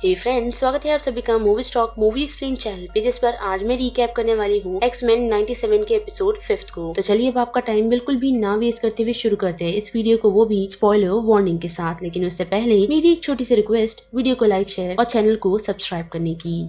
हे friends, स्वागत है आप सभी का movie stock movie explain channel पे, जिस पर आज मैं रिकैप करने वाली हूँ एक्स-मेन 97 के एपिसोड 5 को। तो चलिए अब आपका टाइम बिल्कुल भी ना वेस्ट करते हुए शुरू करते हैं इस वीडियो को, वो भी स्पॉइलर वार्निंग के साथ। लेकिन उससे पहले मेरी एक छोटी सी रिक्वेस्ट, वीडियो को लाइक, शेयर और चैनल को सब्सक्राइब करने की।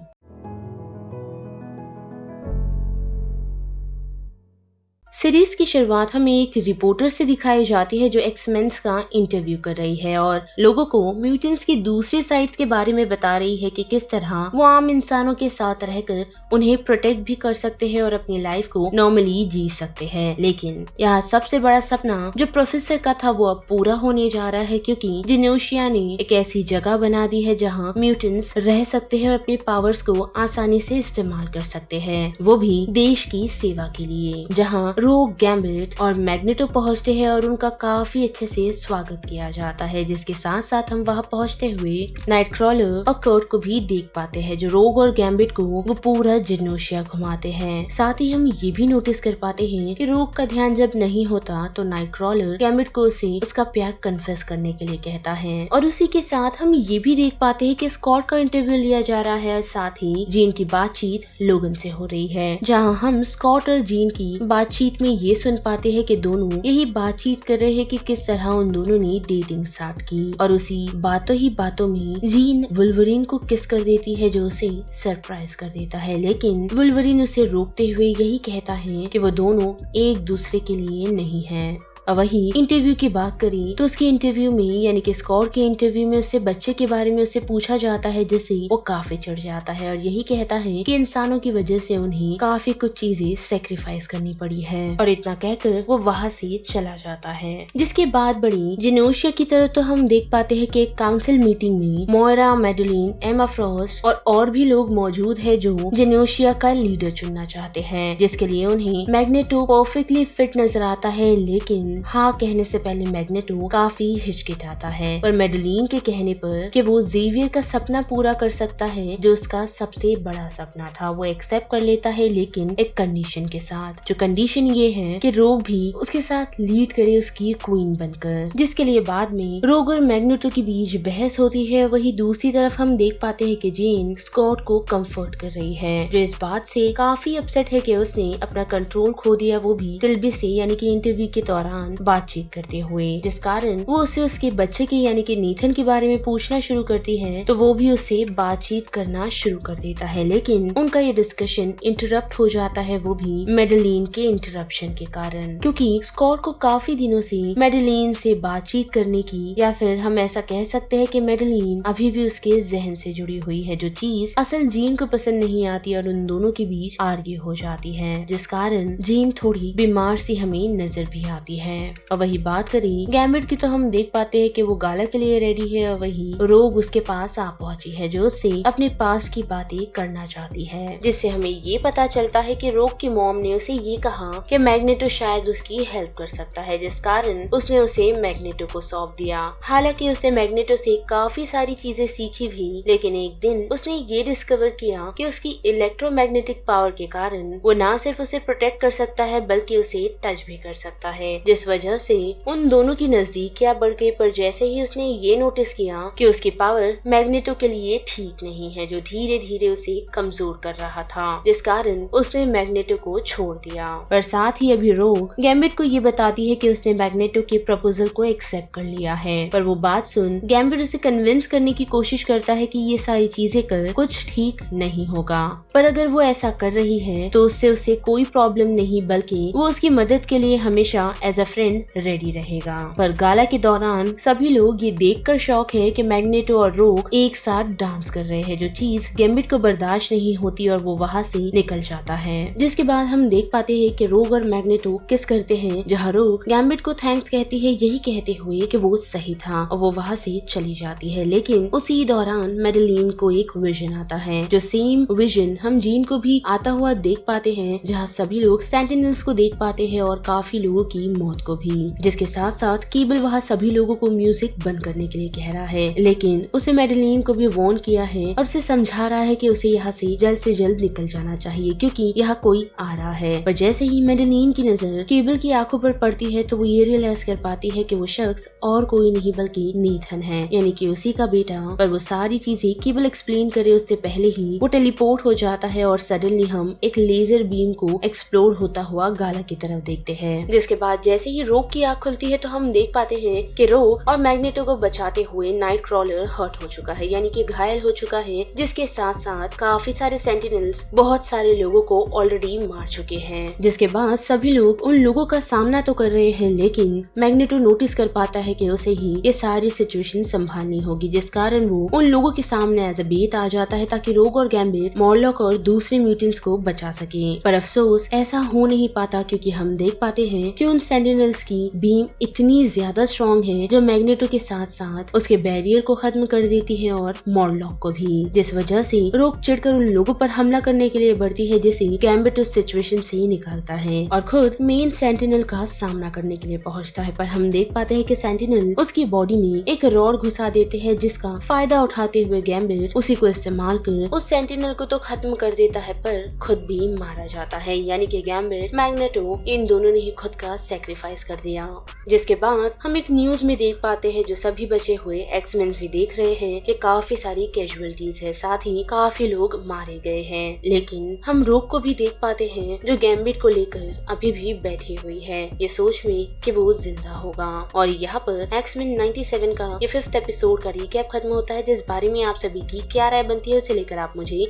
सीरीज की शुरुआत हमें एक रिपोर्टर से दिखाई जाती है जो एक्स-मेन्स का इंटरव्यू कर रही है और लोगों को म्यूटेंट्स की दूसरी साइड्स के बारे में बता रही है कि किस तरह वो आम इंसानों के साथ रहकर उन्हें प्रोटेक्ट भी कर सकते हैं और अपनी लाइफ को नॉर्मली जी सकते हैं। लेकिन यहाँ सबसे बड़ा सपना जो प्रोफेसर का था वो अब पूरा होने जा रहा है, क्योंकि जेनोसिया ने एक ऐसी जगह बना दी है जहाँ म्यूटेंट्स रह सकते हैं और अपने पावर्स को आसानी से इस्तेमाल कर सकते हैं, वो भी देश की सेवा के लिए। जहाँ रोग, गैम्बिट और मैग्नेटो पहुंचते हैं और उनका काफी अच्छे से स्वागत किया जाता है, जिसके साथ साथ हम वहां पहुंचते हुए नाइटक्रॉलर और कर्ट को भी देख पाते हैं, जो रोग और गैम्बिट को वो पूरा जेनोसिया घुमाते हैं। साथ ही हम ये भी नोटिस कर पाते हैं कि रोग का ध्यान जब नहीं होता तो नाइटक्रॉलर गैम्बिट को उसे उसका प्यार कन्फेस करने के लिए कहता है। और उसी के साथ हम ये भी देख पाते हैं कि स्कॉट का इंटरव्यू लिया जा रहा है और साथ ही जीन की बातचीत लोगन से हो रही है, जहाँ हम स्कॉट और जीन की बातचीत में ये सुन पाते हैं कि दोनों यही बातचीत कर रहे हैं कि किस तरह उन दोनों ने डेटिंग स्टार्ट की। और उसी बातों ही बातों में जीन वुल्वरीन को किस कर देती है, जो उसे सरप्राइज कर देता है। लेकिन वुल्वरीन उसे रोकते हुए यही कहता है कि वो दोनों एक दूसरे के लिए नहीं है। अब वही इंटरव्यू की बात करें तो उसके इंटरव्यू में, यानी कि स्कॉट के इंटरव्यू में, उससे बच्चे के बारे में उससे पूछा जाता है, जिससे वो काफी चढ़ जाता है और यही कहता है कि इंसानों की वजह से उन्हें काफी कुछ चीजें सेक्रीफाइस करनी पड़ी है। और इतना कहकर वो वहाँ से चला जाता है। जिसके बाद बड़ी जेनोसिया की तरफ तो हम देख पाते हैं कि एक काउंसिल मीटिंग में मोइरा, मैडेलिन, एमा फ्रॉस्ट और भी लोग मौजूद है जो जेनोसिया का लीडर चुनना चाहते हैं, जिसके लिए उन्हें मैग्नेटो परफेक्टली फिट नजर आता है। लेकिन हाँ कहने से पहले मैग्नेटो काफी हिचकिचाता है, पर मैडेलिन के कहने पर कि वो जेवियर का सपना पूरा कर सकता है, जो उसका सबसे बड़ा सपना था, वो एक्सेप्ट कर लेता है, लेकिन एक कंडीशन के साथ। जो कंडीशन ये है कि रोग भी उसके साथ लीड करे उसकी क्वीन बनकर, जिसके लिए बाद में रोग और मैग्नेटो के बीच बहस होती है। वही दूसरी तरफ हम देख पाते हैं कि जेन स्कॉट को कंफर्ट कर रही है, जो इस बात से काफी अपसेट है कि उसने अपना कंट्रोल खो दिया, वो भी टिल्बी से, यानी कि इंटरव्यू के दौरान बातचीत करते हुए, जिस कारण वो उसे उसके बच्चे के यानी कि नीथन के बारे में पूछना शुरू करती है, तो वो भी उससे बातचीत करना शुरू कर देता है। लेकिन उनका ये डिस्कशन इंटरप्ट हो जाता है, वो भी मैडेलिन के इंटरप्शन के कारण, क्योंकि स्कॉट को काफी दिनों से मैडेलिन से बातचीत करने की, या फिर हम ऐसा कह सकते हैं कि मैडेलिन अभी भी उसके जहन से जुड़ी हुई है, जो चीज असल जीन को पसंद नहीं आती और उन दोनों के बीच आर्ग्यू हो जाती है, जिस कारण जीन थोड़ी बीमार सी हमें नजर भी आती है। और वही बात करें गैम्बिट की तो हम देख पाते हैं कि वो गाला के लिए रेडी है और वही रोग उसके पास आ पहुंची है, जो उससे अपने पास्ट की बातें करना चाहती है, जिससे हमें ये पता चलता है कि रोग की मॉम ने उसे ये कहा कि मैग्नेटो शायद उसकी हेल्प कर सकता है, जिस कारण उसने उसे मैग्नेटो को सौंप दिया। हालांकि उसने मैग्नेटो से काफी सारी चीजें सीखी भी, लेकिन एक दिन उसने ये डिस्कवर किया कि उसकी इलेक्ट्रोमैग्नेटिक पावर के कारण वो न सिर्फ उसे प्रोटेक्ट कर सकता है बल्कि उसे टच भी कर सकता है, जिस वजह से उन दोनों की नजदीकियां बढ़ गई। पर जैसे ही उसने ये नोटिस किया कि उसकी पावर मैग्नेटो के लिए ठीक नहीं है, जो धीरे धीरे उसे कमजोर कर रहा था, जिस कारण उसने मैग्नेटो को छोड़ दिया। पर साथ ही अभी रोग गैम्बिट को ये बताती है कि उसने मैग्नेटो के प्रपोजल को एक्सेप्ट कर लिया है। पर वो बात सुन गैम्बिट उसे कन्विंस करने की कोशिश करता है कि ये सारी चीजें कर कुछ ठीक नहीं होगा, पर अगर वो ऐसा कर रही है तो उससे उसे कोई प्रॉब्लम नहीं, बल्कि वो उसकी मदद के लिए हमेशा एज अ फ्रेंड रेडी रहेगा। पर गाला के दौरान सभी लोग ये देखकर शॉक है कि मैग्नेटो और रोग एक साथ डांस कर रहे हैं, जो चीज गैम्बिट को बर्दाश्त नहीं होती और वो वहाँ से निकल जाता है। जिसके बाद हम देख पाते हैं कि रोग और मैग्नेटो किस करते हैं, जहाँ रोग गैम्बिट को थैंक्स कहती है, यही कहते हुए कि वो सही था, और वो वहाँ से चली जाती है। लेकिन उसी दौरान मैडेलिन को एक विजन आता है, जो सेम विजन हम जीन को भी आता हुआ देख पाते हैं, जहाँ सभी लोग सेंटिनल्स को देख पाते हैं और काफी लोगों की मौत को भी, जिसके साथ साथ केबल वहाँ सभी लोगों को म्यूजिक बंद करने के लिए कह रहा है, लेकिन उसने मैडेलिन को भी वार्न किया है और उसे समझा रहा है कि उसे यहाँ से जल्द निकल जाना चाहिए क्योंकि यहाँ कोई आ रहा है। पर जैसे ही मैडेलिन की नजर केबल की आंखों पर पड़ती है तो वो ये रियलाइज कर पाती है कि वो शख्स और कोई नहीं बल्कि नेथन है, यानी कि उसी का बेटा। पर वो सारी चीजें केबल एक्सप्लेन करे उससे पहले ही वो टेलीपोर्ट हो जाता है और सडनली हम एक लेजर बीम को एक्सप्लोर होता हुआ गाला की तरफ देखते हैं, जिसके बाद जैसे ही रोग की आंख खुलती है तो हम देख पाते हैं कि रोग और मैग्नेटो को बचाते हुए नाइट क्रॉलर हर्ट हो चुका है, यानी कि घायल हो चुका है, जिसके साथ साथ काफी सारे सेंटिनल्स बहुत सारे लोगों को ऑलरेडी मार चुके हैं। जिसके बाद सभी लोग उन लोगों का सामना तो कर रहे हैं, लेकिन मैग्नेटो नोटिस कर पाता है कि उसे ही ये सारी सिचुएशन संभालनी होगी, जिस कारण वो उन लोगों के सामने एज अ बेट आ जाता है ताकि रोग और गैम्बिट मॉर्लॉक और दूसरे म्यूटेंट्स को बचा सके। पर अफसोस ऐसा हो नहीं पाता क्योंकि हम देख पाते हैं कि उन सेंटिनल्स की बीम इतनी ज्यादा स्ट्रॉन्ग है जो मैग्नेटो के साथ साथ उसके बैरियर को खत्म कर देती है और मॉर्लॉक को भी, जिस वजह से रोग चिढ़कर उन लोगों पर हमला करने के लिए बढ़ती है, जिसे गैम्बिट उस सिचुएशन से निकालता है और खुद मेन सेंटिनल का सामना करने के लिए पहुंचता है। पर हम देख पाते हैं कि सेंटिनल उसकी बॉडी में एक रॉड घुसा देते हैं, जिसका फायदा उठाते हुए गैम्बिट उसी को इस्तेमाल कर उस सेंटिनल को तो खत्म कर देता है पर खुद भी मारा जाता है, यानी कि गैम्बिट मैग्नेटो इन दोनों ने ही खुद का सैक्रिफाइस कर दिया। जिसके बाद हम एक न्यूज में देख पाते हैं जो सभी बचे हुए एक्समैन भी देख रहे हैं कि काफी सारी कैजुअलिटीज है, साथ ही काफी लोग मारे गए हैं, लेकिन हम रोग को भी देख पाते हैं जो गैम्बिट को लेकर अभी भी बैठी हुई है ये सोच में कि वो जिंदा होगा। और यहाँ पर एक्समैन 97 का ये 5th एपिसोड का रिकैप खत्म होता है, जिस बारे में आप सभी की क्या राय बनती है उसे लेकर आप मुझे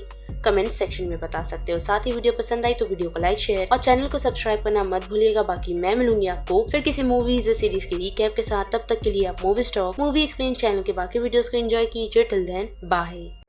कमेंट सेक्शन में बता सकते हो। साथ ही वीडियो पसंद आई तो वीडियो को लाइक, शेयर और चैनल को सब्सक्राइब करना मत भूलिएगा। बाकी मैं मिलूंगी आपको फिर किसी मूवीज या सीरीज के रिकैप के साथ। तब तक के लिए आप movie stock movie explain channel के बाकी वीडियोस को एंजॉय कीजिए। Till then bye.